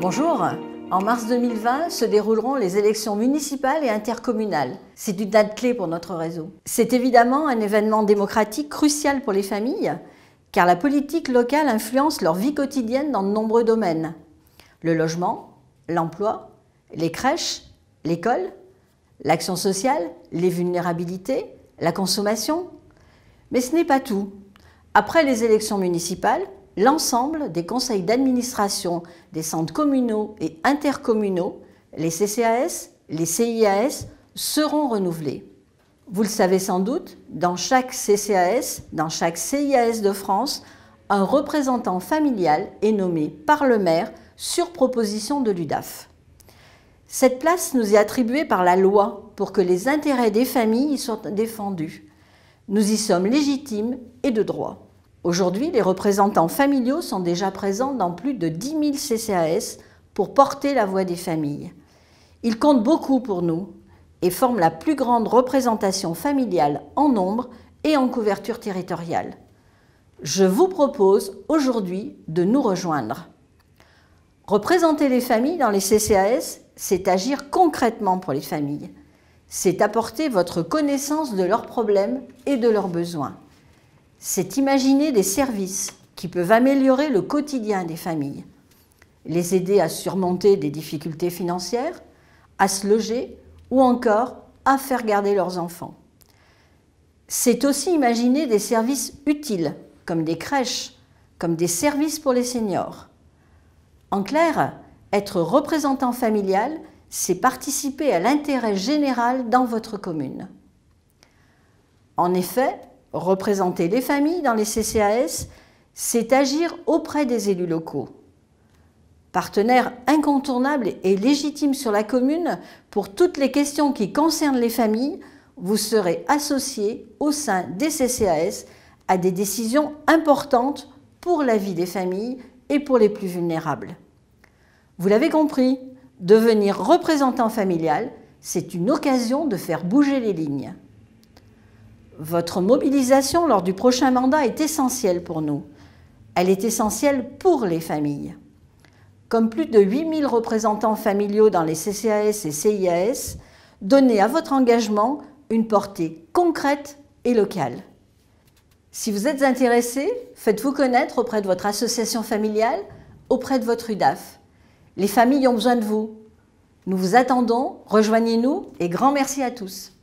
Bonjour, en mars 2020 se dérouleront les élections municipales et intercommunales. C'est une date clé pour notre réseau. C'est évidemment un événement démocratique crucial pour les familles, car la politique locale influence leur vie quotidienne dans de nombreux domaines. Le logement, l'emploi, les crèches, l'école, l'action sociale, les vulnérabilités, la consommation. Mais ce n'est pas tout. Après les élections municipales, l'ensemble des conseils d'administration des centres communaux et intercommunaux, les CCAS, les CIAS, seront renouvelés. Vous le savez sans doute, dans chaque CCAS, dans chaque CIAS de France, un représentant familial est nommé par le maire sur proposition de l'UDAF. Cette place nous est attribuée par la loi pour que les intérêts des familles y soient défendus. Nous y sommes légitimes et de droit. Aujourd'hui, les représentants familiaux sont déjà présents dans plus de 10 000 CCAS pour porter la voix des familles. Ils comptent beaucoup pour nous et forment la plus grande représentation familiale en nombre et en couverture territoriale. Je vous propose aujourd'hui de nous rejoindre. Représenter les familles dans les CCAS, c'est agir concrètement pour les familles. C'est apporter votre connaissance de leurs problèmes et de leurs besoins. C'est imaginer des services qui peuvent améliorer le quotidien des familles, les aider à surmonter des difficultés financières, à se loger ou encore à faire garder leurs enfants. C'est aussi imaginer des services utiles, comme des crèches, comme des services pour les seniors. En clair, être représentant familial, c'est participer à l'intérêt général dans votre commune. En effet, représenter les familles dans les CCAS, c'est agir auprès des élus locaux. Partenaire incontournable et légitime sur la commune pour toutes les questions qui concernent les familles, vous serez associé au sein des CCAS à des décisions importantes pour la vie des familles et pour les plus vulnérables. Vous l'avez compris, devenir représentant familial, c'est une occasion de faire bouger les lignes. Votre mobilisation lors du prochain mandat est essentielle pour nous. Elle est essentielle pour les familles. Comme plus de 8 000 représentants familiaux dans les CCAS et CIAS, donnez à votre engagement une portée concrète et locale. Si vous êtes intéressé, faites-vous connaître auprès de votre association familiale, auprès de votre UDAF. Les familles ont besoin de vous. Nous vous attendons, rejoignez-nous et grand merci à tous.